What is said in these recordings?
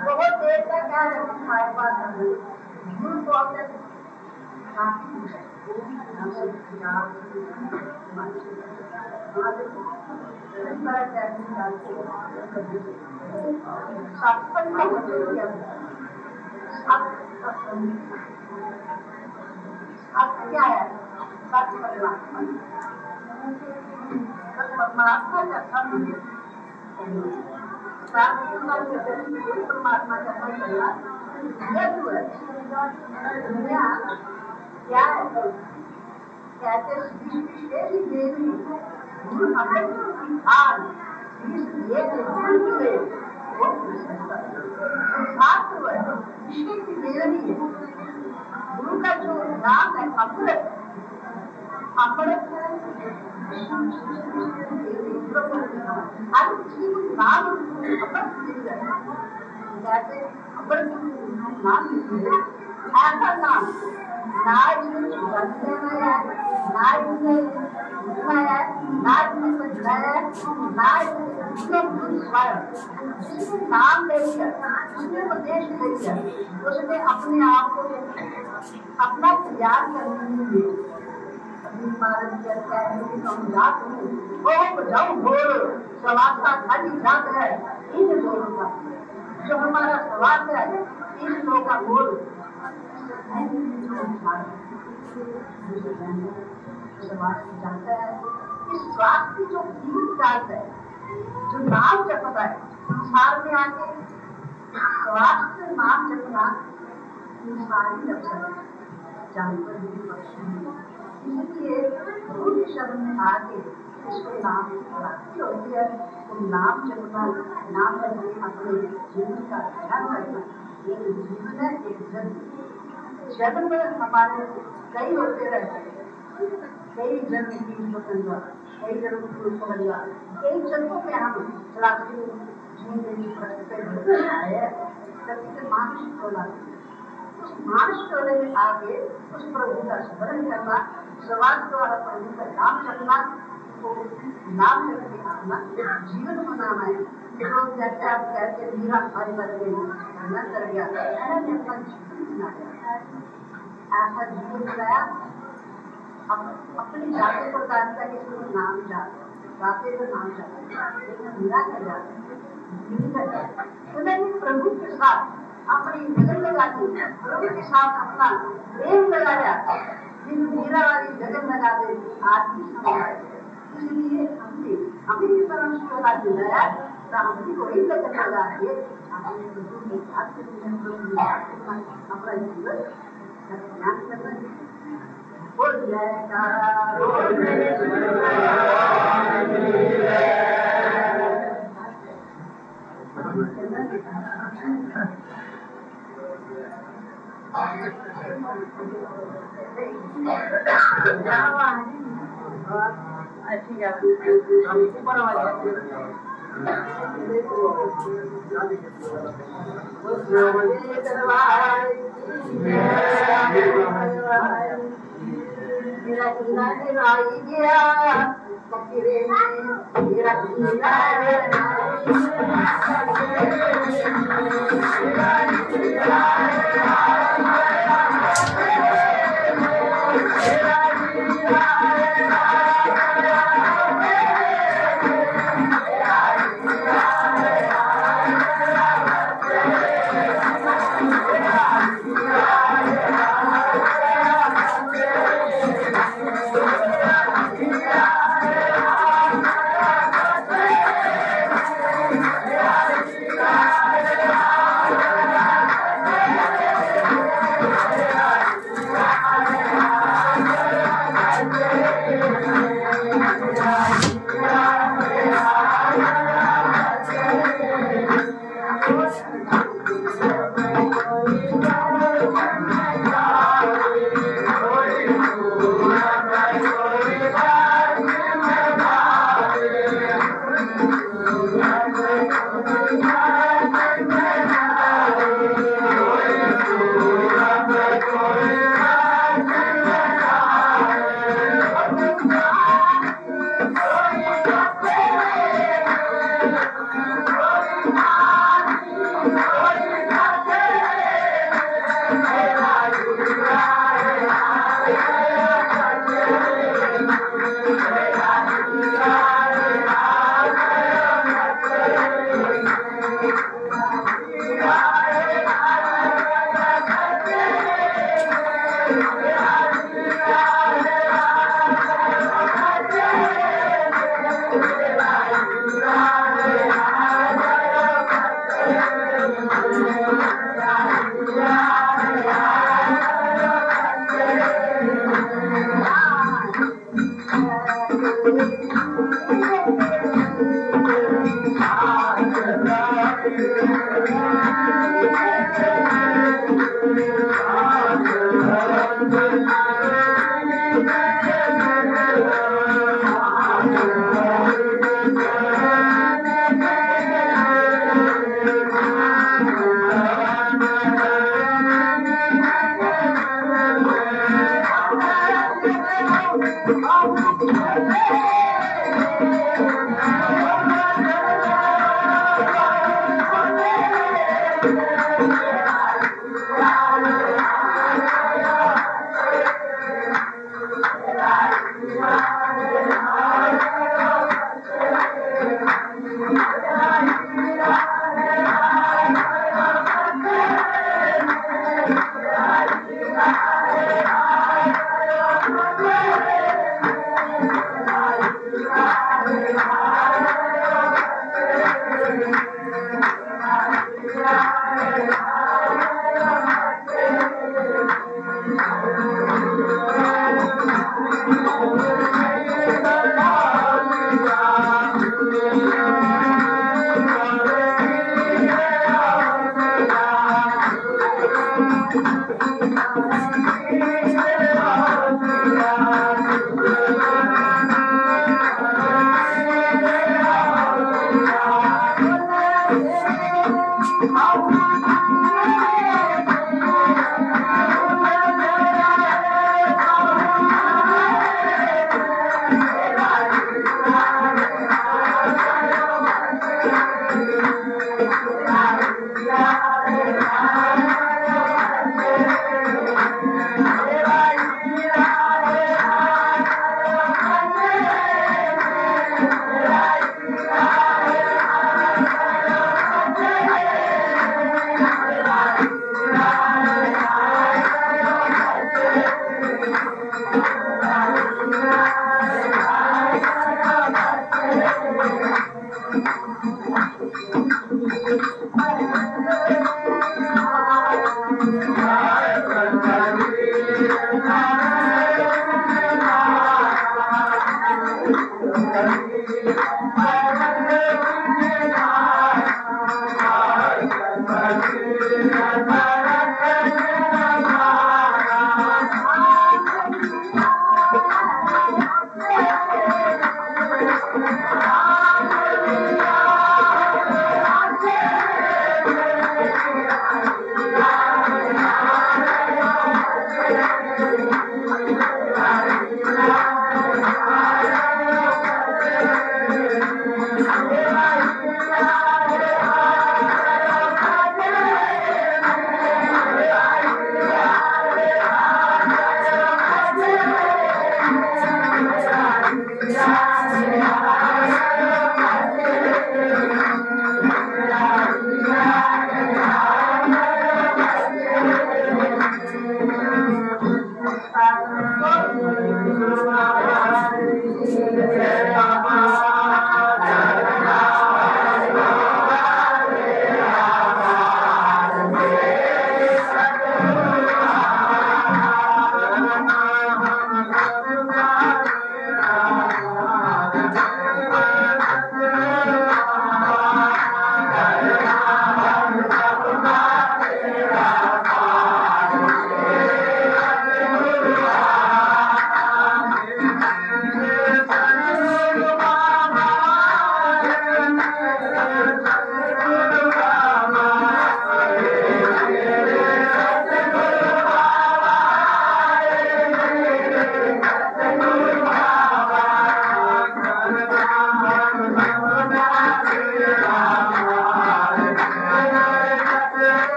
बहुत देर तक क्या है हमारे पास झूठ बोलते काफी है अब क्या है सच परमात्मा का धर्म परमात्मा का दुनिया क्या है कहते देवी गुरु का जो नाम है अमृत अमृत हर चीज नाम कहते अमृत नाम ऐसा नाम ना इसमें बनने में है ना इसमें है ना इसमें कुछ है ना इसमें स्वयं नाम लेकर उसने उपदेश लेकर उसने अपने आप को अपना तैयार करने के लिए समाज खाली जात है इन लोगों का जो हमारा स्वार्थ है इन लोगों का बोल समाज जानता है इस स्वार्थ की जो जीवित जात है जो नाम जपता है संसार में आके स्वास्थ्य नाम जपना सारी अवसर जानवर इसलिए गुरु के शब्द में आके इसको नाम प्राप्ति होती है तो नाम जपना नाम जपने अपने जीवन का ध्यान रखना एक जीवन है एक जन्म जन्म हमारे कई होते रहते हैं कई जन्म की स्वतंत्रता कई जन्म पुरुष को बदला कई जन्मों में हम चलाते आए मानसिक होना मानसिक होने में आगे उस प्रभु का स्मरण करना समाज द्वारा प्रभु का नाम करना तो नाम करके अपना जीवन बनाना है तो जैसे आप कहते मीरा हमारी बदले न कर गया मैंने अपना जीवन बनाया ऐसा जीवन बनाया अपनी जाति को जानता है कि नाम जाते को नाम जाते मीरा कर जाते तो मैंने प्रभु के साथ अपनी जगन लगा दी प्रभु के साथ अपना प्रेम लगाया जिन मीरा वाली जगन लगा दे आदमी समझ इसलिए हमें भी परमेश्वर लगा दिया तो हमने कोई जगन लगा के अपने प्रभु के साथ अपना जीवन ध्यान करना बोल जयकारा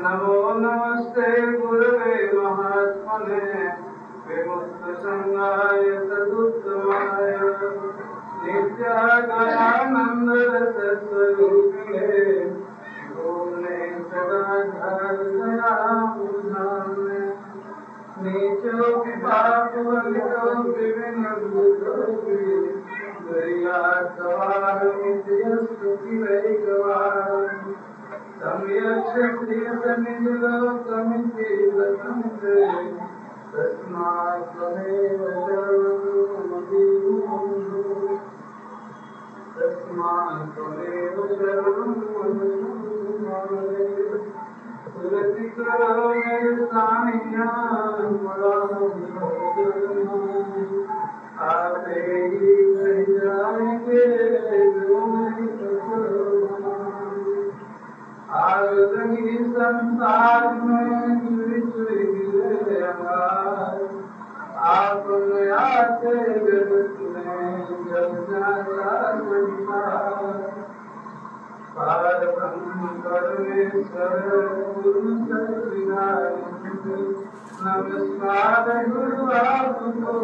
नमो नमस्ते गुरुवे महात्मने विमुक्त संगाय सदुत्तमाय नित्यानंद रसस्वरूपिणे भूने सदा दया बुधाने नीचो की पाप वलितो विभिन्न भूतोपि दया सवार नित्य स्तुति वैकवार सम्यक्षत्रिय सनिलोकमिति वदन्ते तस्मात् त्वमेव शरणं सुरति करो मेरे साईं आपे ही कह जाएंगे जो नहीं आगि संसार में आप आते जगत में जब जाता संसार पार ब्रह्म परमेश्वर गुरु सच्चिदानंद नमस्कार गुरु आपको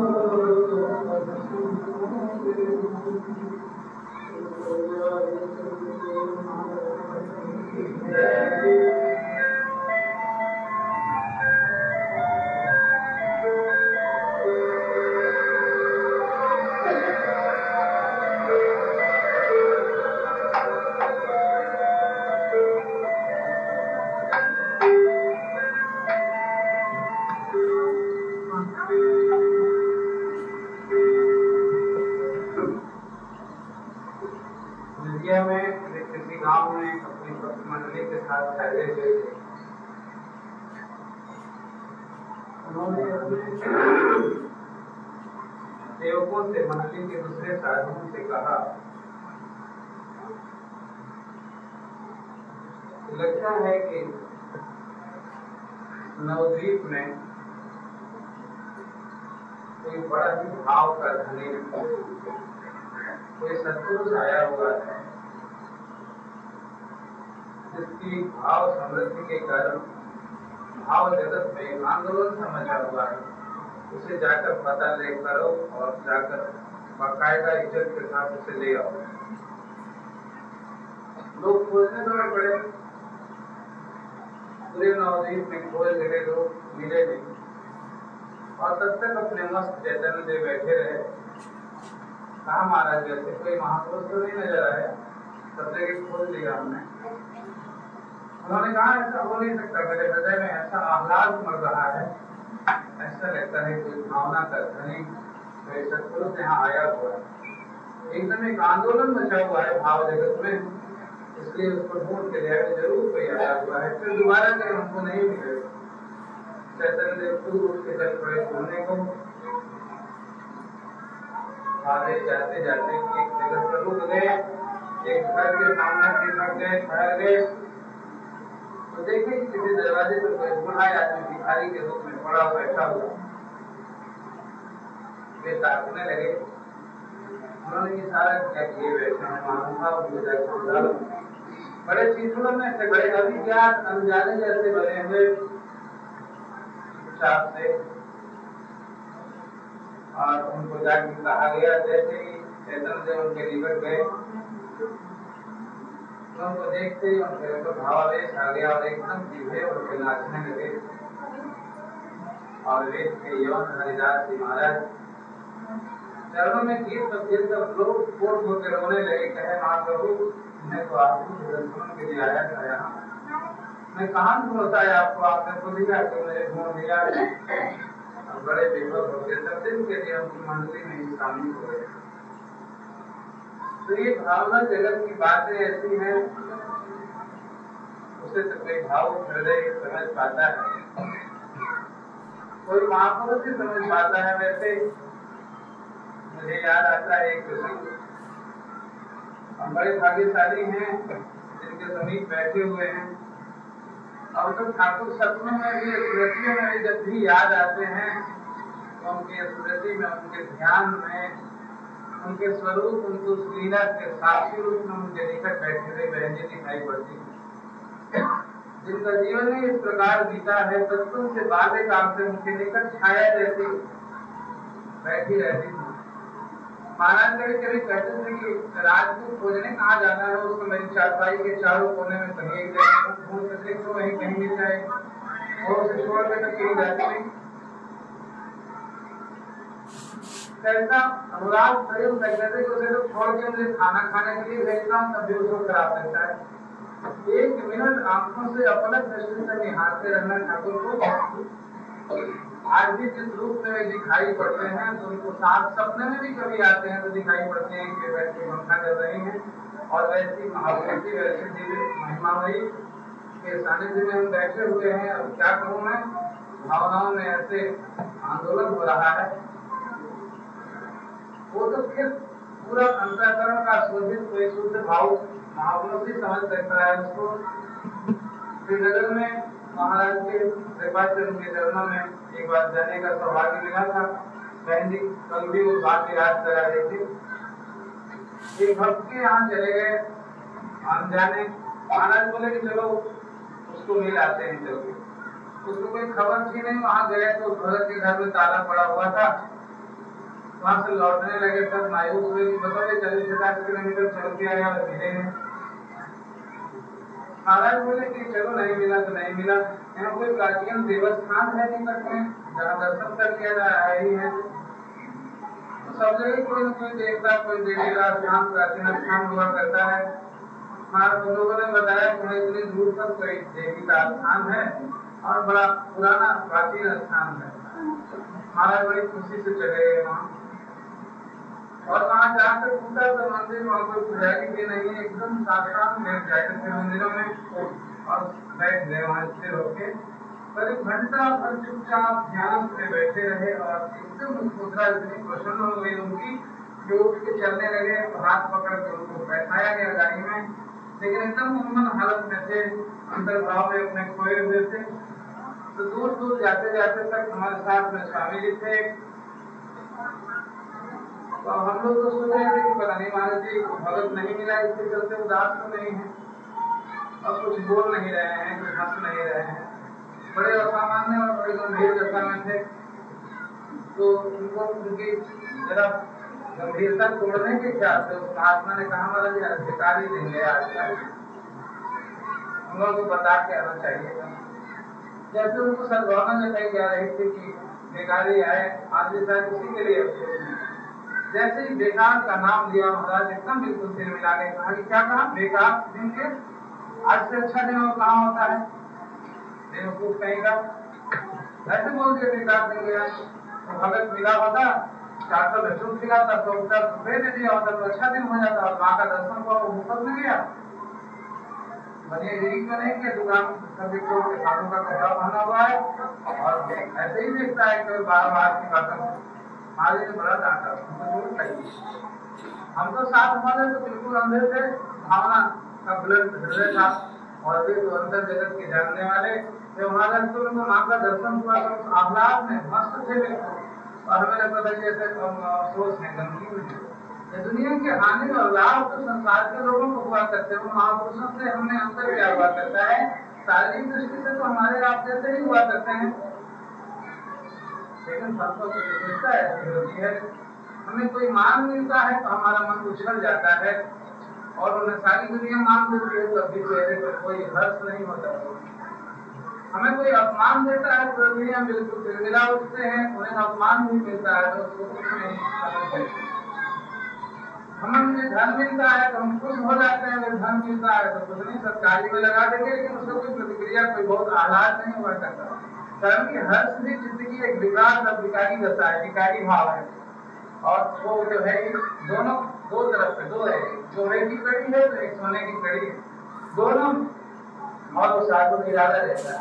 सेवकों से मंडली के दूसरे साधुओं से कहा, लगता है कि नवद्वीप में कोई बड़ा ही भाव का धनी कोई सत्पुरुष आया हुआ है, जिसकी भाव समृद्धि के कारण भाव जगत में आंदोलन समझा हुआ है। उसे जाकर पता ले करो और जाकर बाकायदा इज्जत के साथ उसे ले आओ। लोग खोजने तो पड़े, पूरे नवद्वीप में खोज लगे, लोग मिले नहीं और तब तक अपने मस्त चैतन्य देव बैठे रहे। कहा महाराज जैसे कोई महापुरुष तो नहीं नजर आया, सब जगह खोज लिया हमने। उन्होंने कहा ऐसा हो नहीं सकता, मेरे हृदय में ऐसा आह्लाद उमड़ रहा है, ऐसा लगता है कोई भावना का धनी कोई सत्पुरुष यहाँ आया हुआ है। एकदम एक आंदोलन मचा हुआ है भाव जगत में, इसलिए उसको ढूंढ के लिया जरूर कोई आया हुआ है। फिर दोबारा गए, हमको नहीं मिले। चैतन्य देव खुद उठ के चल पड़े ढूंढने को। आगे जाते जाते एक जगह पर रुक गए, एक घर के सामने ठहर गए तो देखे किसी दरवाजे पर कोई बूढ़ा आदमी भिखारी के रूप में पड़ा बैठा हुआ। वे ताकने लगे। उन्होंने इशारा किया कि ये बैठे हैं महानुभाव, बड़े चित्रों में से बड़े अभिज्ञात अनजाने जैसे बने हुए छाप से, और उनको जाके कहा गया। जैसे ही चैतन्य देव उनके निकट गए, उनको देखते ही उनके ऊपर भावावेश आ गया और एकदम सीधे उनके नाचने लगे। और वेद के यौन हरिदास जी महाराज चरणों में गीत गिर कर लोग कोट होकर रोने लगे। कहे महाप्रभु, मैं तो आपको दर्शन के लिए आया था यहाँ, मैं कहाँ ढूंढता है आपको, आपने तो दिया कि मुझे ढूंढ लिया। और बड़े विफल हो गए, सब दिन के लिए उनकी मंडली में ही शामिल हो गए। तो ये भावना जगत की बातें ऐसी हैं, उसे तो कोई भावुक हृदय समझ पाता है, कोई महापुरुष ही समझ पाता है। वैसे मुझे याद आता है एक प्रसंग, हम बड़े भाग्यशाली हैं जिनके समीप बैठे हुए हैं, और तो ठाकुर सपनों में भी स्मृतियों में भी जब भी याद आते हैं तो उनकी स्मृति में, उनके ध्यान में उनके स्वरूप, उनको लीला के साक्षी रूप में उनके निकट बैठे हुए बहन जी दिखाई पड़ती, जिनका जीवन ही इस प्रकार बीता है। बचपन से बाल्य काल से उनके निकट छाया जैसी बैठी रहती थी। महाराज कभी कभी कहते थे कि राजपूत खोजने कहाँ जाना है, उसको मेरी चारपाई के चारों कोने में कहीं ढूंढ सके तो वहीं कहीं मिल जाए, और उसे छोड़ के तो कहीं जाती नहीं। कैसा अनुराग प्रेम करते थे कि उसे तो छोड़ के मुझे खाना खाने के लिए भेजता हूँ तब भी उसको खराब लगता है। एक मिनट आंखों से अपलक दृष्टि से निहारते रहना ठाकुर को। आज भी जिस रूप में वे दिखाई पड़ते हैं तो उनको साथ सपने में भी कभी आते हैं तो दिखाई पड़ते हैं कि बैठ के पंखा चल रही है, और वैसी महाभूति वैसी दिव्य महिमामयी के सानिध्य में हम बैठे हुए हैं। अब क्या करूं मैं, भावनाओं में ऐसे आंदोलन हो रहा है। वो तो फिर पूरा अंतःकरण का शोधित कोई शुद्ध भाव महापुरुष ही समझ सकता है उसको। श्रीनगर में महाराज के कृपा से उनके चरणों में एक बार जाने का सौभाग्य मिला था। बहन जी कल भी वो बात याद करा रही थी। एक भक्त के यहाँ चले गए, हम जाने महाराज बोले कि चलो उसको मिल आते हैं। चलो, उसको कोई खबर थी नहीं, वहां गए तो भगत के घर में ताला पड़ा हुआ था। वहां से लौटने लगे सब मायूस हुए कि बताओ 40-50 किलोमीटर चल के आया और मिले नहीं। महाराज बोले कि चलो नहीं मिला तो नहीं मिला, यहाँ कोई प्राचीन देवस्थान है निकट में जहाँ दर्शन कर लिया जा रही है। तो सब जगह कोई न कोई देवता कोई देवी का स्थान प्राचीन स्थान हुआ करता है। महाराज लोगों ने बताया कि इतनी दूर पर कोई देवी का स्थान है और बड़ा पुराना प्राचीन स्थान है। महाराज बड़ी खुशी से चले गए वहाँ, और वहाँ जाकर पूछा तो मंदिर वहाँ कोई पुजारी भी नहीं है, एकदम साक्षात बैठ जाते थे मंदिरों में और बैठ गए वहाँ स्थिर होके। करीब घंटा भर चुपचाप ध्यान से बैठे रहे और एकदम मुद्रा इतनी प्रसन्न हो गई उनकी कि उठ के चलने लगे। हाथ पकड़ के उनको बैठाया गया गाड़ी में, लेकिन एकदम उन्मन हालत में थे, अंतर्भाव में अपने खोए हुए थे। तो दूर दूर जाते जाते तक हमारे साथ में स्वामी जी थे। तो हम लोग तो सोच रहे थे कि पता नहीं महाराज जी भगत नहीं मिला, इसके चलते उदास तो नहीं है और कुछ बोल नहीं रहे हैं, कुछ हंस नहीं रहे हैं, बड़े असामान्य और बड़े गंभीर दशा में थे। तो उनको उनकी जरा गंभीरता तोड़ने के ख्याल से उस महात्मा ने कहा महाराज जी अधिकार ही देंगे आज का, हम लोगों को बता के आना चाहिए। जैसे उनको सद्भावना जताई जा रही थी कि बेकारी आए आज शायद इसी के लिए, जैसे ही बेकार का नाम लिया महाराज एकदम बिल्कुल सिर मिला के कहा कि क्या कहा बेकार दिन के, आज से अच्छा दिन और कहाँ होता है, बेवकूफ कहेगा ऐसे बोल दिया बेकार दिन गया। तो भगत मिला होता 400 लड्डू खिलाता तो उसका दे दिया होता तो अच्छा दिन हो जाता, और माँ का दर्शन को मुफ्त में गया। बनिए में नहीं कि दुकान सभी को किसानों का कपड़ा बना हुआ है और ऐसे ही देखता है कि बार बार की बातों महाराज ने बड़ा डांटा, हम तो साथ हमारे तो बिल्कुल अंधे थे, भावना का बुलंद हृदय था और वे तो अंतर जगत के जानने वाले। जब महाराज को उनको माँ का दर्शन हुआ तो आह्लाद में मस्त थे बिल्कुल, और हमें लगता था जैसे अफसोस है गमगीन है। ये दुनिया के हानि और लाभ तो संसार के लोगों को हुआ करते हैं, महापुरुषों से हमने अंतर क्या हुआ करता है, शारीरिक दृष्टि से तो हमारे आप जैसे ही हुआ करते हैं, लेकिन संतों की विशेषता ऐसी होती है हमें कोई मान मिलता है तो हमारा मन उछल जाता है, और उन्हें सारी दुनिया मान देती है तो अभी चेहरे पर कोई हर्ष नहीं होता। हमें कोई अपमान देता है तो दुनिया बिल्कुल तिलमिला उठते हैं, उन्हें अपमान भी मिलता है तो उसको कुछ नहीं समझते। हमें धन मिलता है तो हम खुश हो जाते हैं, अगर धन मिलता है तो कुछ नहीं सरकारी में लगा देंगे, लेकिन उसका कोई प्रतिक्रिया कोई बहुत आह्लाद नहीं हुआ करता। कारण की हर्ष भी चित्त की एक विकार और विकारी दशा है, विकारी भाव है, और वो जो है दोनों दो तरफ से दो है, सोने की कड़ी है तो एक सोने की कड़ी है, दोनों और वो साधु निराला रहता है।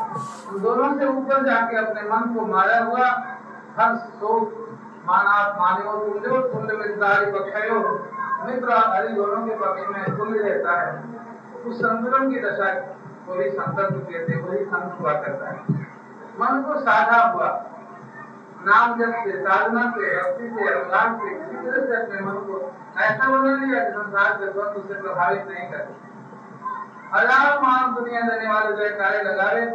उन दोनों से ऊपर जाके अपने मन को मारा हुआ हर्ष शोक मानाप मान्यो तुल्यो तुल्य मित्रधारी पक्षयो मित्र हरि दोनों के पक्ष में तुल्य रहता है। उस संतुलन की दशा को ही संतत्व कहते, वही संत हुआ करता है। मन को साधा हुआ नाम जप से, साधना से, भक्ति से, अनुराग से, किसी तरह से अपने मन को ऐसा बना लिया कि संसार के द्वंद्व उससे प्रभावित नहीं करे। हजारों मान दुनिया देने वाले जयकारे लगावे,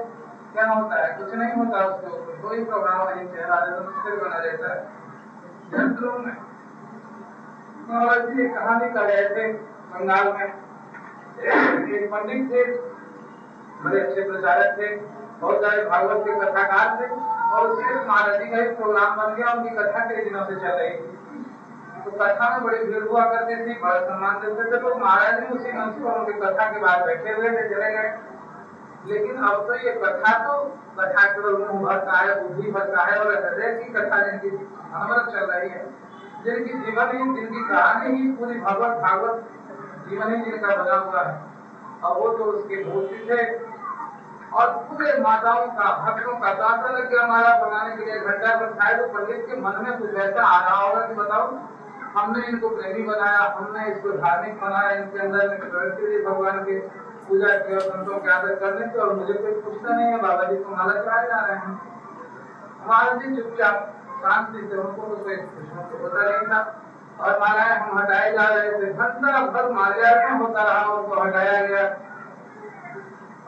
क्या होता है? कुछ नहीं होता उसके ऊपर, कोई प्रभाव नहीं, चेहरा स्थिर बना रहता है। यंत्रों में जी कहानी कर रहे थे बंगाल में, एक पंडित थे, बड़े अच्छे प्रचारक थे, बहुत सारे भागवत के कथाकार थे, और उसी महाराज जी का एक प्रोग्राम बन गया, उनकी कथा कई दिनों से चल रही थी। तो कथा में बड़ी भीड़ हुआ करती थी, बड़ा सम्मान देते थे, तो महाराज जी उसी मंच पर उनकी कथा के बाद बैठे हुए थे, चले गए। लेकिन अब तो ये कथा केवल मुंह भर का है, बुद्धि भर का है, और हृदय की कथा जिनकी अनवरत चल रही है, जिनकी जीवन ही, जिनकी कहानी ही पूरी भागवत जीवन ही जिनका बना हुआ है, और वो तो उसके मूर्ति थे। और पूरे माताओं का, भक्तों का दाता लग गया माला बनाने के लिए घंटा पर। शायद पंडित के मन में कुछ ऐसा आ रहा होगा कि बताओ, हमने इनको प्रेमी बनाया, हमने इसको धार्मिक बनाया, इनके अंदर में भगवान के पूजा की और संतों के आदर करने की, और मुझे कोई पूछता नहीं है, बाबा जी को माला चढ़ाए जा रहे हैं। महाराज जी चुपचाप शांति से, उनको तो कोई कुछ होता नहीं था, और मालाएं हम हटाए जा रहे थे। घंटा भर माल्यार्पण होता रहा, उनको हटाया गया।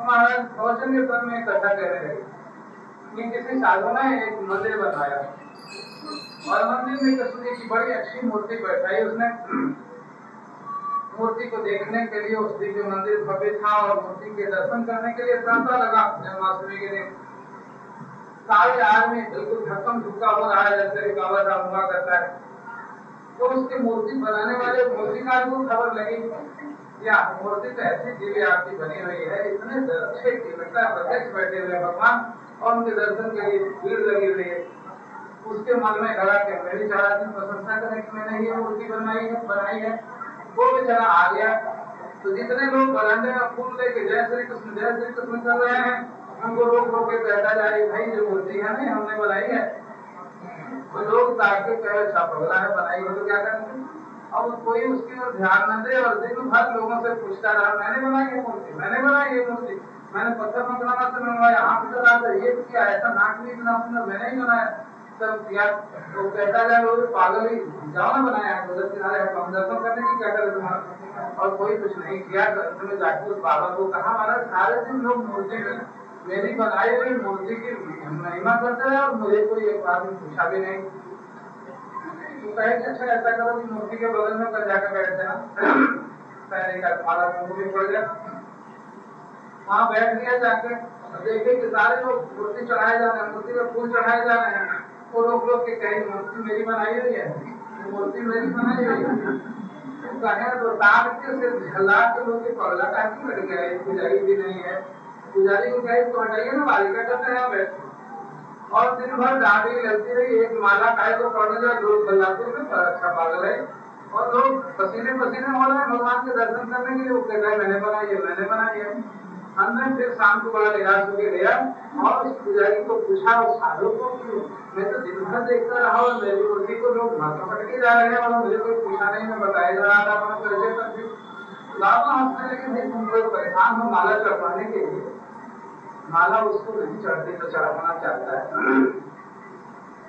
महाराज प्रवचन के क्रम में कथा कहने लगे कि किसी साधु ने एक मंदिर बनवाया, और मंदिर में कृष्ण की बड़ी अच्छी मूर्ति बैठाई उसने। मूर्ति को देखने के लिए उस दिव्य मंदिर भव्य था, और मूर्ति के दर्शन करने के लिए तांता लगा। जन्माष्टमी के दिन सारे आदमी बिल्कुल धक्कम धुक्का हो रहा है, जैसे रुकावट हुआ करता है। तो उसकी मूर्ति बनाने वाले मूर्तिकार को खबर लगी, या मूर्ति तो ऐसी दिव्य आपकी बनी हुई है, इतने अच्छे की लगता है प्रत्यक्ष बैठे हुए भगवान, और उनके दर्शन के लिए भीड़ लगी हुई है। उसके मन में लगा कि मेरी चारा की प्रशंसा करें कि मैंने ये मूर्ति बनाई है। वो बेचारा आ गया, तो जितने लोग बरामदे में फूल लेके जय श्री कृष्ण कर रहे हैं, उनको रोक के कहता जा रही, भाई जो मूर्ति है ना हमने बनाई है। वो लोग ताकि कहे छापला है, बनाई हो तो क्या करेंगे। अब कोई उसकी ओर ध्यान न दे, और दिन भर लोगों से पूछता रहा, मैंने बनाई ये मूर्ति, मैंने पत्थर मकलाना से बनवाया, आँख चला था, ये किया, ऐसा नाक भी इतना सुंदर मैंने ही बनाया, सब किया। तो कहता जाए लोग पागल ही, जाओ ना बनाया है, हम दर्शन करने की क्या करे तुम्हारा। और कोई कुछ नहीं किया। में जाके उस बाबा को कहा, महाराज सारे दिन लोग मूर्ति में मेरी बनाई हुई मूर्ति की महिमा करते रहे, और मुझे कोई एक बात में पूछा भी नहीं। तो कहे कि अच्छा ऐसा करो कि मूर्ति के बगल में कर जाकर बैठ जाना, पहले का तुम्हारा मुंह भी पड़ गया। वहाँ बैठ गया जाकर, देखे कि सारे लोग मूर्ति चढ़ाए जा रहे हैं, मूर्ति में फूल चढ़ाए जा रहे हैं। वो लोग के कहे मूर्ति मेरी बनाई हुई है, मूर्ति मेरी बनाई हुई है। कहे तो तार के से झल्ला के लोग पगला का लग गया, पुजारी भी नहीं है। पुजारी को कहे तो हटाइए ना, बालिका करते हैं बैठ। और दिन भर डांडी लगती रही, एक माला खाए तो पढ़ने जाए, लोग बल्लापुर में अच्छा पागल है, और लोग पसीने हो रहे हैं भगवान के दर्शन करने के लिए। वो कहता है मैंने बनाई है। हमने फिर शाम को बड़ा निराश होकर गया, और उस पुजारी को पूछा, उस साधु को, मैं तो दिन भर देखता रहा, और मेरी मूर्ति को लोग माथा पटके जा रहे हैं, और मुझे कोई पूछा नहीं, मैं बताया जा रहा था, बाबा हंसने लगे, नहीं तुम लोग परेशान हो माला चढ़वाने के लिए। माला उसको नहीं चढ़ती तो चढ़ाना चाहता है।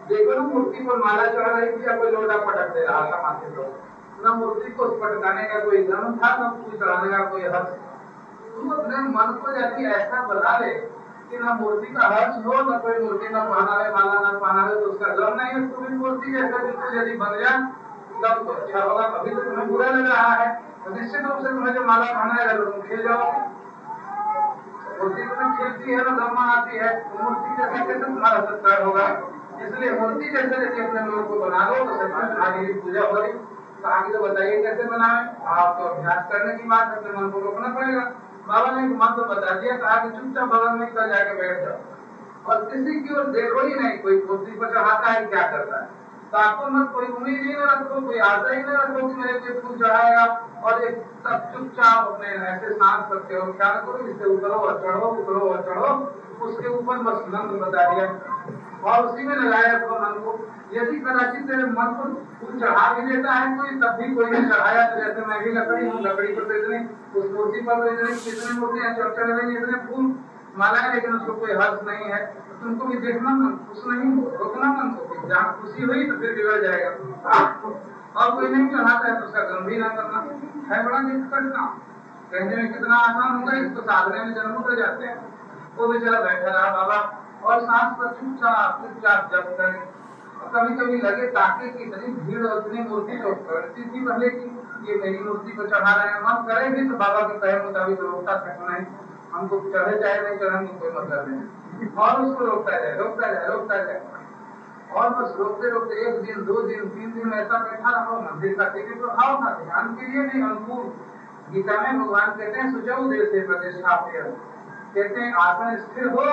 देखो ना मूर्ति पर माला चढ़ रही थी, या कोई लोटा पटक दे रहा था माथे को, न मूर्ति को पटकाने का कोई दम था, न फूल चढ़ाने का कोई हर्ष। तुम अपने मन को यदि ऐसा बना ले कि न मूर्ति का हर्ष हो, न कोई मूर्ति न पहनावे माला न पहनावे, तो उसका गम नहीं है। तुम्हें मूर्ति जैसा बिल्कुल यदि बन जाए तब तो अच्छा होगा। अभी तो तुम्हें बुरा लग रहा है, तो निश्चित रूप से तुम्हें जो माला पहनाएगा तो तुम खिल जाओगे। मूर्ति तुम्हें खिलती है ना, गम आती है, तो मूर्ति जैसा कैसे तुम्हारा सत्कार होगा। इसलिए मूर्ति जैसे यदि अपने मन को बना लो तो सच आगे पूजा हो रही। तो आगे तो बताइए कैसे बनाए। आपको अभ्यास करने की बात, अपने मन को रोकना पड़ेगा। बाबा ने एक मंत्र बता दिया, कहा कि चुपचाप बगल में कर जाके बैठ जाओ, और किसी की ओर देखो ही नहीं। कोई मूर्ति पर चढ़ाता है क्या करता है, तो आपको मत कोई उम्मीद ही न रखो, कोई आशा ही न रखो कि मेरे कोई फूल चढ़ाएगा। और एक सब चुपचाप अपने ऐसे सांस करके और ख्याल करो, इससे उतरो और चढ़ो, उतरो और चढ़ो। उसके ऊपर बस मंत्र बता दिया, और उसी में लगाया अपने मन को। यदि कदाचित तेरे मन को फूल चढ़ा भी देता है कोई, तब भी कोई नहीं चढ़ाया, तो जैसे मैं भी लकड़ी हूँ, लकड़ी पर तो इतनी, उस मूर्ति पर तो इतनी कितनी मूर्तियां चढ़ रही, इतने फूल माला है, लेकिन उसको कोई हर्ष नहीं है। तुमको भी देखना मन, खुश नहीं हो, रोकना मन को, जहाँ खुशी हुई तो फिर बिगड़ जाएगा। और कोई नहीं चढ़ाता है तो उसका गंभीर ना करना है बड़ा दिक्कत काम। कहने में कितना आसान होगा, इसको साधने में जन्म कर जाते हैं। वो बेचारा बैठा रहा बाबा और सांस पर चुपचाप चुपचाप जब करे। कभी कभी लगे ताकि कि इतनी भीड़ और इतनी मूर्ति तो करती थी पहले की, ये मेरी मूर्ति को चढ़ा रहे हैं, मन करे भी तो बाबा के कहे मुताबिक रोकता था नहीं, हमको चढ़े चाहे नहीं चढ़े कोई मतलब नहीं, और उसको रोकता जाए रोकता जाए रोकता जाए। और बस रोकते रोकते 1 दिन 2 दिन 3 दिन ऐसा बैठा रहा। मंदिर का टिकट प्रभाव था, ध्यान के लिए नहीं अनुकूल। गीता में भगवान कहते हैं सुचौ देव से प्रतिष्ठाप्य, कहते हैं आसन स्थिर हो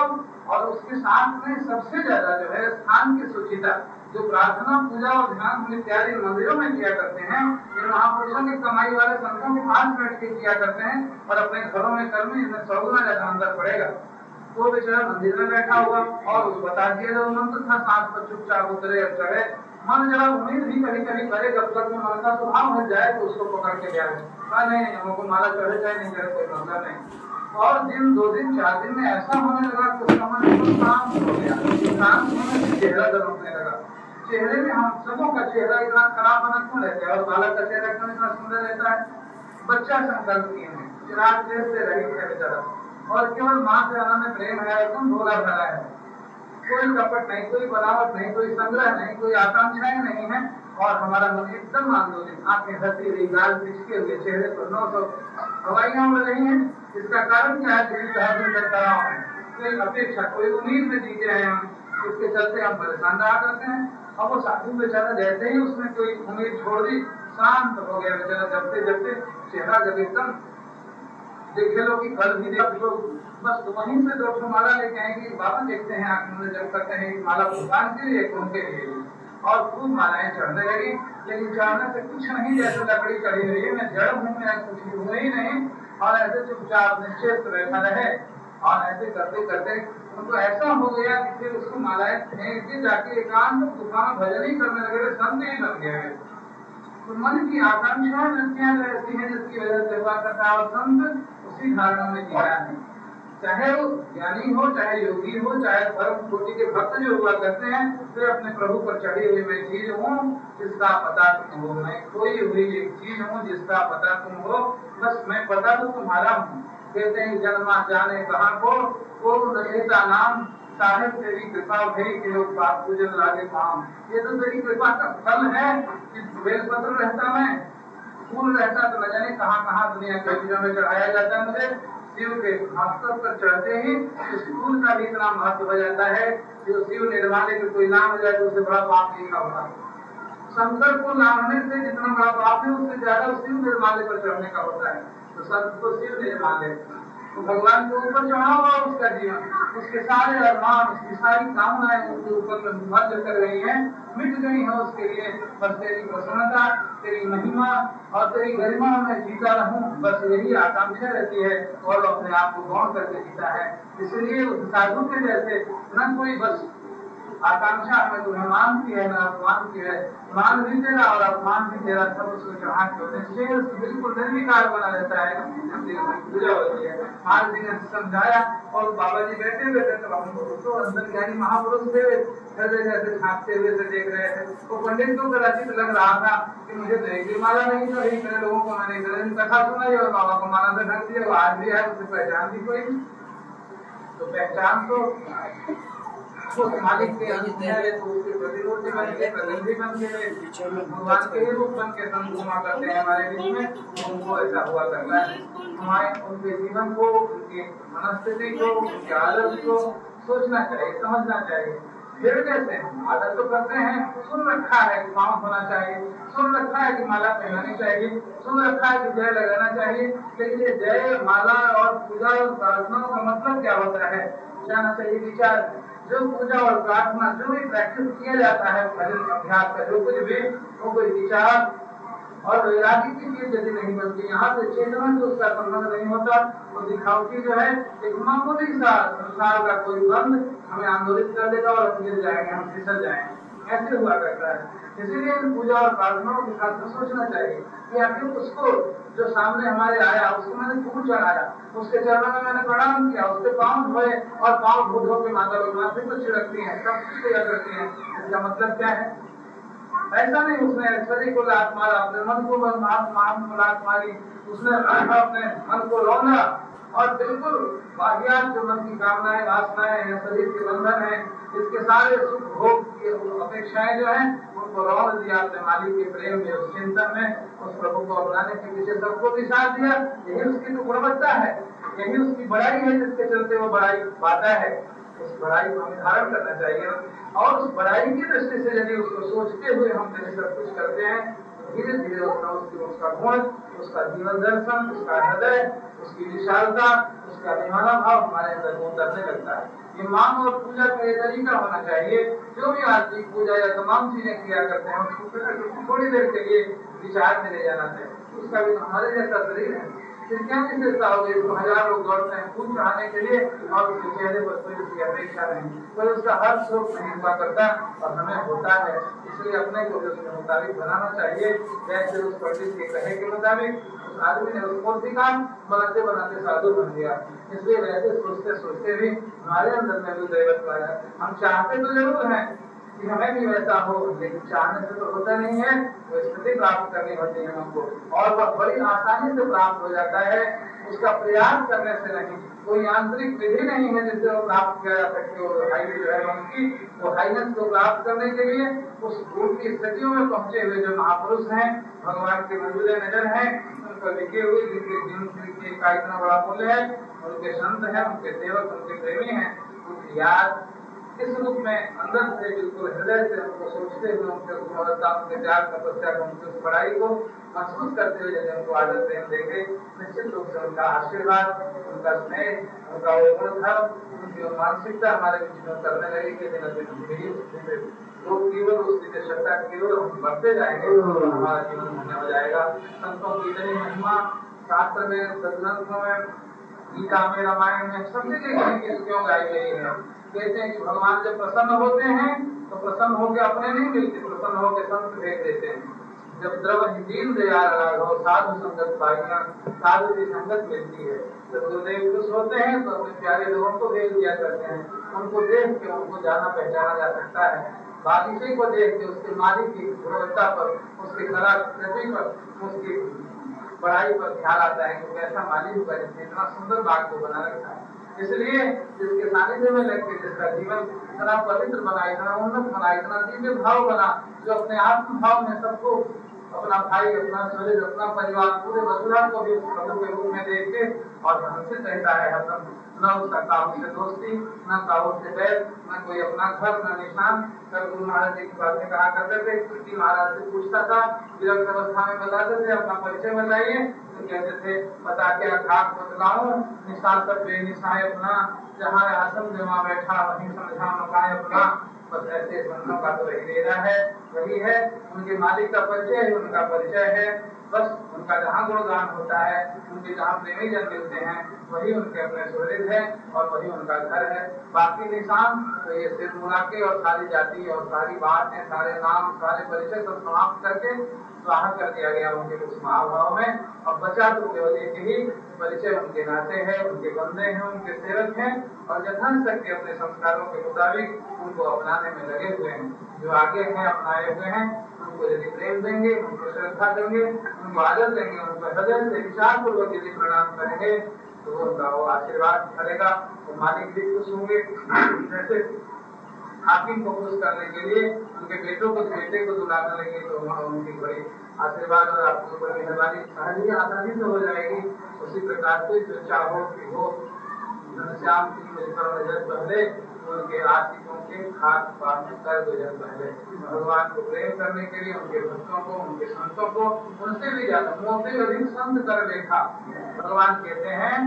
और उसके साथ में सबसे ज्यादा जो है स्थान की सुचिता, जो प्रार्थना पूजा और ध्यान इत्यादि मंदिरों में किया करते हैं, इन महापुरुषों की कमाई वाले संतों के पास बैठ के किया करते हैं और अपने घरों में कर्म इसमें 100 गुना ज्यादा अंदर पड़ेगा। वो बेचारा मंदिर में बैठा हुआ और उस बता दिया जो मंत्र था, सांस पर चुपचाप उतरे और चढ़े। मन जरा उम्मीद भी कभी कभी करे, जब तक में मन का स्वभाव हो जाए तो उसको पकड़ के ले आए, नहीं हमको माला चढ़े जाए नहीं चढ़े कोई मतलब नहीं। और दिन 2 दिन 4 दिन में ऐसा होने लगा कुछ समझ तो शांत हो गया, शांत होने से चेहरा दर्द लगा। चेहरे में हम सबों का चेहरा इतना खराब होना क्यों रहता है और बालक का चेहरा क्यों इतना सुंदर रहता है? बच्चा संकल्प किए हैं, चिराग देह से रहित है बेचारा और केवल माँ से में प्रेम है, एकदम भोला भरा है, कोई कपट नहीं, कोई बनावट नहीं, कोई संग्रह नहीं, कोई आकांक्षाएं नहीं है। और हमारा मन एकदम आंदोलित, आंखें हंसी हुई, गाल पिचके हुए, चेहरे पर 900 हवाइयां उड़ रही हैं। इसका कारण क्या है? कोई अपेक्षा, कोई उम्मीद में जीते हैं हम, इसके चलते हम परेशान रहा करते हैं। और वो साधु बेचारा जैसे ही उसने कोई उम्मीद छोड़ दी, शांत हो गया बेचारा। जबते जबते चेहरा जब एकदम देखे लो कि कल भी देख लो, बस वहीं से 2 माला लेके आएंगे, बाबा देखते हैं आंख में जब करते हैं माला भगवान के लिए उनके लिए, और खूब मालाएं चढ़ने लगी। लेकिन चढ़ने से कुछ नहीं, जैसे लकड़ी चढ़ी हुई है, मैं जड़ हूँ, मैं कुछ भी हुआ ही नहीं। और ऐसे चुपचाप निश्चित बैठा रहे और ऐसे करते करते उनको ऐसा हो गया कि फिर उसको मालाएं फेंक के जाके एकांत गुफा में भजन ही करने लगे, संत ही बन गए। तो मन की आकांक्षा वृत्तियां ऐसी हैं जिसकी वजह से हुआ करता है, और संत उसी धारणा में जिया है। चाहे वो ज्ञानी हो, चाहे योगी हो, चाहे परम कोटि के भक्त जो हुआ करते हैं, वे अपने प्रभु पर चढ़ी हुई मैं चीज हूँ जिसका पता तुम हो, मैं खोई हुई एक चीज हूँ जिसका पता तुम हो, बस मैं पता तो तुम्हारा हूँ। कहते हैं जन्मा जाने कहाँ को रहता नाम, साहेब तेरी कृपा भई के लोग बात पूजन लागे काम। ये तो तेरी कृपा का फल है कि बेलपत्र रहता, मैं फूल रहता तो न जाने कहाँ कहाँ दुनिया के चीजों में चढ़ाया जाता है। मुझे शिव के मस्तक पर चढ़ते ही इस फूल का भी इतना महत्व हो जाता है, जो शिव निर्माले के कोई नाम हो जाए तो उससे बड़ा पाप लिखा होगा। शंकर को नामने से जितना बड़ा पाप है, उससे ज्यादा शिव निर्माले पर चढ़ने का होता है। तो संत को शिव निर्माले, तो भगवान के ऊपर चढ़ा हुआ उसका जीवन, उसके सारे अरमान, उसकी सारी कामनाएं उसके ऊपर मध्य कर गई हैं, मिट गई है उसके लिए। बस तेरी प्रसन्नता, तेरी महिमा और तेरी गरिमा में जीता रहूं, बस यही आकांक्षा रहती है। और अपने आप को गौण करके जीता है। इसलिए उस साधु के जैसे न कोई बस आकांक्षा हमें तुम्हें मान की है, न अपमान की है, मान भी तेरा और अपमान भी तेरा, सब उसको चढ़ा के बिल्कुल निर्विकार बना रहता है। पूजा होती है, आज जी ने समझाया और बाबा जी बैठे हुए थे, तो हमको तो अंदर ज्ञानी महापुरुष थे, जैसे छापते हुए से देख रहे थे। तो पंडित को कदाचित लग रहा था कि मुझे तो एक भी माला नहीं चढ़ी, मेरे लोगों को मैंने कथा सुनाई और बाबा को माला से ढक दिया, वो आज भी है, उसे पहचान भी कोई। तो पहचान तो उस मालिक के है, तो उसके प्रतिमूर्ति बन के, प्रतिनिधि बन के, भगवान के ही रूप बन के संत घुमा करते हैं हमारे बीच में। उनको ऐसा हुआ करता है। हमारे उनके जीवन को, उनकी मनस्थिति को, उनके आदत को सोचना चाहिए, समझना चाहिए। फिर कैसे आदत तो करते हैं, सुन रखा है कि पाँव होना चाहिए, सुन रखा है कि माला पहनानी चाहिए, सुन रखा है कि जय लगाना चाहिए, लेकिन ये जय, माला और पूजा और प्रार्थना का मतलब क्या होता है, जाना चाहिए विचार। जो पूजा और प्रार्थना जो भी प्रैक्टिस किया जाता है, भजन अभ्यास का जो कुछ भी, वो कोई विचार और वैरागी की चीज यदि नहीं बनती, यहाँ से चेतना से उसका संबंध नहीं होता, तो दिखावटी जो है एक मामूली सा संसार का कोई बंध हमें आंदोलित कर देगा और हम गिर जाएंगे, हम फिसल जाएंगे। ऐसे हुआ करता है। इसीलिए पूजा और प्रार्थनाओं के साथ में सोचना चाहिए कि आखिर उसको जो सामने हमारे आया उसको मैंने फूल चढ़ाया, उसके चरणों में मैंने प्रणाम किया, उसके पाँव धोए और पाँव धो के माता लोग माथे को छिड़कती हैं, सब कुछ तैयार करती हैं। इसका मतलब क्या है? ऐसा नहीं उसने शरीर को लात मारा, अपने मन को लात मारी, उसने अपने मन को रौंदा और बिल्कुल बाह्यात जो मन की कामनाएं वासनाएं हैं, शरीर के बंधन है, इसके सारे सुख भोग की अपेक्षाएं जो है उनको रौंद दिया अपने मालिक के प्रेम में, उस चिंतन में, उस प्रभु को अपनाने के पीछे सबको विसार दिया। यही उसकी तो गुणवत्ता है, यही उसकी बड़ाई है, जिसके चलते वो बड़ाई पाता है। उस बड़ाई को हमें धारण करना चाहिए और उस बड़ाई की दृष्टि से यदि उसको सोचते हुए हम यदि सब कुछ करते हैं, धीरे धीरे उसका गुण, उसका जीवन दर्शन, उसका हृदय, उसकी विशालता, उसका निमाना भाव हमारे अंदर उतरने लगता है। ये मान और पूजा का ये तरीका होना चाहिए। जो भी आदमी पूजा या तमाम चीजें किया करते हैं उसको थोड़ी देर के लिए विचार में ले जाना चाहिए। उसका भी तो हमारे जैसा शरीर है, फिर क्या विशेषता होगी? इसको हजार लोग दौड़ते हैं फूल चढ़ाने के लिए और उसके चेहरे पर कोई उसकी अपेक्षा नहीं, कोई उसका हर शोक नहीं हुआ करता और हमें होता है। इसलिए अपने को उसके मुताबिक बनाना चाहिए, जैसे उस पंडित के कहे के मुताबिक उस आदमी ने उस मूर्ति का बनाते बनाते साधु बन गया। इसलिए वैसे सोचते सोचते भी हमारे अंदर में भी दैवत पाया। हम चाहते तो जरूर हैं कि हमें भी वैसा हो, लेकिन चाहने से तो होता नहीं है, वो स्थिति प्राप्त करनी होती है हमको और वह बड़ी आसानी से प्राप्त हो जाता है, उसका प्रयास करने से नहीं। कोई आंतरिक विधि नहीं है जिससे वो प्राप्त किया जा सकते। वो हाइट जो है उनकी वो हाइनेस को प्राप्त करने के लिए उस गुरु की स्थितियों में पहुंचे हुए जो महापुरुष हैं, भगवान के मंजूर नजर हैं, उनको लिखे हुए जिनके जीवन का इतना बड़ा मूल्य है, उनके संत हैं, उनके सेवक, उनके प्रेमी हैं, उनकी याद इस रूप में अंदर से बिल्कुल हृदय से उनको सोचते हुए उनके गुणवत्ता, उनके त्याग तपस्या को, उनकी उस बड़ाई को महसूस करते हुए यदि उनको आदर प्रेम देंगे, निश्चित रूप से उनका आशीर्वाद, उनका स्नेह, उनका गुण धर्म, उनकी मानसिकता हमारे बीच में करने लगेगी। लोग केवल उस विशेषता केवल हम बढ़ते जाएंगे तो हमारा जीवन धन्य हो जाएगा। संतों की इतनी महिमा शास्त्र में, सदग्रंथों में, गीता में, रामायण में सब जगह क्यों गाई गई है? कहते हैं कि भगवान जब प्रसन्न होते हैं तो प्रसन्न होकर अपने नहीं मिलते, प्रसन्न होकर संत भेज देते हैं। जब द्रवहीन दया राघव साधु संगत पाइया, साधु की संगत मिलती है, जब गुरुदेव खुश होते हैं तो अपने प्यारे लोगों को भेज दिया करते हैं। उनको देख के उनको जाना पहचाना जा सकता है, बादशाह को देख के उसके मालिक की गुणवत्ता पर, उसकी कलाकृति पर, उसकी बड़ाई पर ध्यान आता है कि कैसा मालिक होगा जिसने इतना सुंदर बाग को बना रखा है। इसलिए जिसके सानिध्य में लग के जिसका जीवन इतना पवित्र बना, इतना उन्नत बना, इतना दिव्य भाव बना, जो अपने आत्म भाव में सबको, अपना भाई, अपना शरीर, अपना परिवार, पूरे वसुधा को भी प्रभु के रूप में देख के और हंसित रहता है हरदम। न उसका काहू से दोस्ती, न काहू से बैर, न कोई अपना घर, न निशान। कल गुरु महाराज जी की बातें कहा करते थे, कृष्ण महाराज से पूछता था, विरक्त अवस्था में बताते थे अपना परिचय बताइए, तो कहते थे बता क्या खाक बतलाऊं, निशा सब बेनिशाए अपना, जहाँ आसन जमा बैठा वहीं समझा मकाए अपना। बस ऐसे संतों का तो वही लेना है, वही है उनके मालिक का परिचय है, उनका परिचय है। बस उनका जहाँ गुणगान होता है, उनके जहाँ प्रेमी जन मिलते हैं, वही उनके अपने सुहृद है और वही उनका घर है। बाकी निशान तो ये सिर मुड़ा के और सारी जाति और सारी बात है, सारे नाम, सारे परिचय सब समाप्त करके स्वाहा कर दिया गया उनके उस महाभाव में। अब बचा तो केवल एक ही परिचय, उनके नाते हैं, उनके बंदे हैं, उनके सेवक हैं और यथांत के अपने संस्कारों के मुताबिक उनको अपनाने में लगे हुए हैं। जो आगे हैं, अपनाए हुए हैं, उनको यदि प्रेम देंगे, उनको श्रद्धा देंगे, उनको आदर देंगे, उनको हृदय से विचार पूर्वक यदि प्रणाम करेंगे तो उनका वो आशीर्वाद करेगा, वो मालिक भी खुश होंगे। जैसे हाकिम को खुश करने के लिए उनके बेटे को दुलाने लगे तो उनकी बड़ी आशीर्वाद और आपको बड़ी मेहरबानी सहज ही आसानी से हो जाएगी। उसी प्रकार से जो चाहो कि हो घनश्याम की नजर पहले, उनके आशिकों के खास पास कर गुजर पहले। भगवान को प्रेम करने के लिए उनके भक्तों को, उनके संतों को, उनसे भी ज्यादा मोते अधिक संत कर देखा। भगवान कहते हैं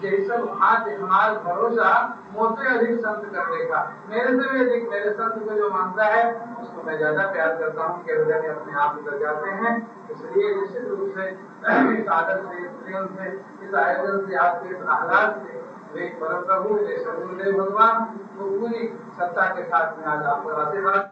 जैसे आज हमारा भरोसा मोते अधिक संत कर देखा। मेरे से भी अधिक मेरे संत को जो मानता है उसको मैं ज्यादा प्यार करता हूँ कि हृदय में अपने आप उतर जाते हैं। इसलिए निश्चित रूप से इस आदर से, इस प्रेम से, इस आयोजन से, आपके इस आह्लाद से वे परम प्रभु, वे गुरुदेव भगवान वो पूरी सत्ता के साथ में आज आपको आशीर्वाद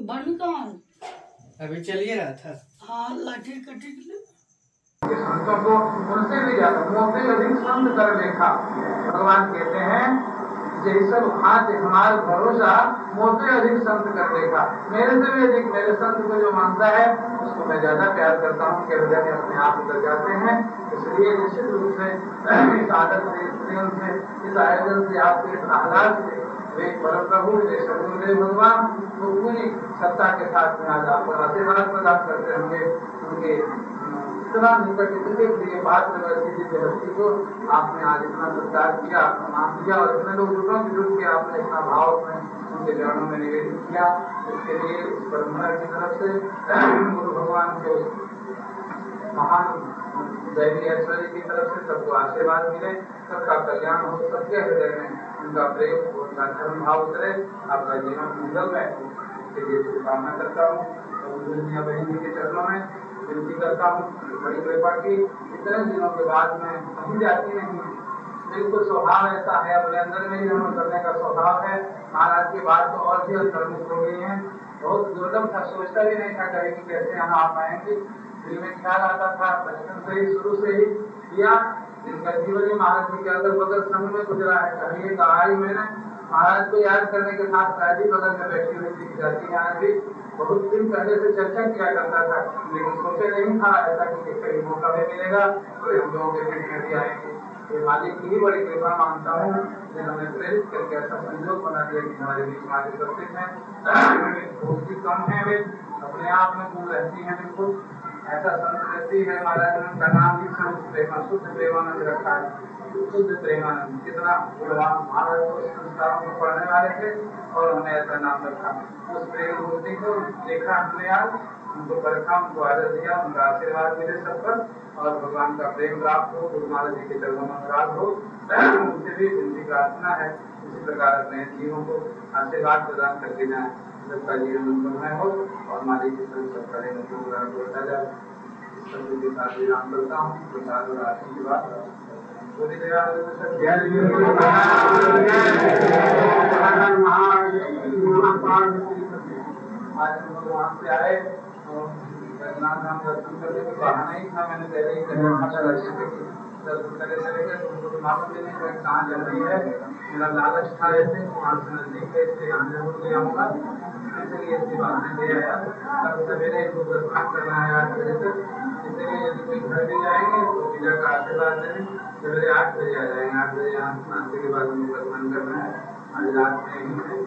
बन कहाँ? अभी चलिए रहा था। हाँ, लाठी कटी के लिए संतों को उनसे भी ज्यादा मोते अधिक संत कर देखा। भगवान कहते हैं यही सब हाथ हमारा भरोसा मोते अधिक संत कर देखा। मेरे से भी अधिक मेरे संत को जो मानता है उसको मैं ज्यादा प्यार करता हूँ कि हृदय में अपने आप उतर जाते हैं। इसलिए निश्चित रूप से इस आदत से, इस प्रेम से, इस आयोजन से, आपके इस आह्लाद से वे परम प्रभु सदगुरुदेव भगवान तो पूरी सत्ता के साथ में आज आपको आशीर्वाद प्रदान करते होंगे। उनके इतना निकट इतने प्रिय पात्र हस्ती को आपने आज इतना सत्कार किया, मान दिया और इतने लोग जुटों की जुट के आपने इतना भाव में उनके चरणों में निवेदित किया। इसके लिए इस परंपरा की तरफ से गुरु भगवान के महान दैवी ऐश्वर्य की तरफ से सबको आशीर्वाद मिले, सबका कल्याण हो, सबके हृदय में उनका प्रेम, उनका धर्म भाव उतरे, आपका जीवन मंगल में इसके लिए शुभकामना करता हूँ। दुनिया बहनी के चरणों में विनती करता हूँ बड़ी कृपा की इतने दिनों के बाद में कहीं जाती नहीं है। बिल्कुल स्वभाव ऐसा है, अपने अंदर में ही जन्म करने का स्वभाव है। महाराज की बात तो और भी अंतर्मुख हो गई है। बहुत दुर्लभ था, सोचता भी नहीं था कहीं कि कैसे यहाँ आप आएंगे। दिल में ख्याल आता था बचपन से ही, शुरू से ही किया। इनका जीवन ही महाराज जी के अगल बगल संग में गुजरा है। कहीं एक आई मैंने महाराज को याद करने के साथ शादी बगल में बैठी हुई दिख जाती है। आज भी बहुत दिन पहले से चर्चा किया करता था, लेकिन सोचे नहीं था ऐसा कि कहीं मौका भी मिलेगा तो हम लोगों के बीच में भी आएंगे। ये मालिक की ही बड़ी कृपा मानता हूँ जिन्होंने प्रेरित करके ऐसा संयोग बना दिया कि हमारे बीच में उपस्थित है। बहुत ही कम है, वे अपने आप में दूर रहती है। बिल्कुल ऐसा संत व्यक्ति है, महाराज ने उनका नाम भी संत प्रेमा, शुद्ध प्रेमानंद रखा है। शुद्ध प्रेमानंद कितना गुणवान महाराज उस संस्कारों को पढ़ने वाले थे और उन्होंने ऐसा नाम रखा। उस प्रेम मूर्ति को देखा हमने आज, उनको परखा, उनको आदर दिया, उनका आशीर्वाद मिले सब पर और भगवान का प्रेम प्राप्त हो, गुरु महाराज जी के चरणों में प्राप्त हो। उनसे भी उनकी प्रार्थना है इसी प्रकार अपने जीवों को आशीर्वाद प्रदान करके जाए, सबका जीवन मंगलमय हो और मालिक की सबका होता जाए। सभी के साथ विराम करता हूँ। प्रसाद और आशीष की बात आज हम लोग वहाँ से आए और जगन्नाथ धाम दर्शन करने के बहाना ही था। मैंने पहले ही दर्शन करे चले गए तो उनको मालूम भी नहीं था कहाँ चल रही है। मेरा लालच था ऐसे वहाँ से नजदीक है, इसलिए यहाँ जरूर ले आऊँगा, इसलिए इसकी बात नहीं ले आया। कल सवेरे इनको दर्शन करना है 8 बजे तक, इसलिए यदि कोई घर भी जाएंगे तो पूजा का आशीर्वाद दें। सवेरे 8 बजे आ जाएंगे, 8 बजे यहाँ नाश्ते के बाद उनको दर्शन करना है। आज रात में ही है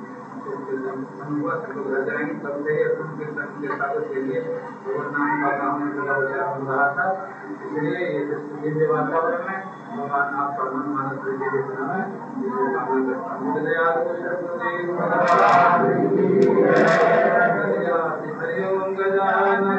हुआ सब लोग घर जाएंगे, तब से कीर्तन के साथ के लिए नाम का नाम हो रहा था। इसलिए ये दिव्य वातावरण में भगवान आपका मन मानस के समय कामना करता हूँ। Hariom Gajanan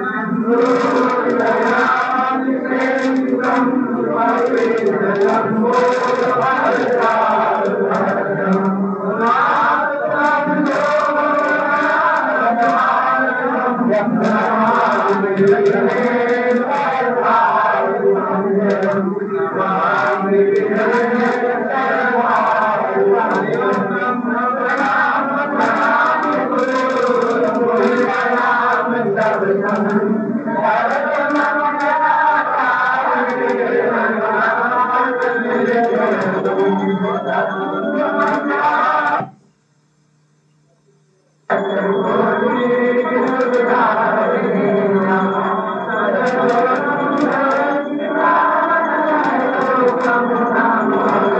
Come on.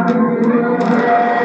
Her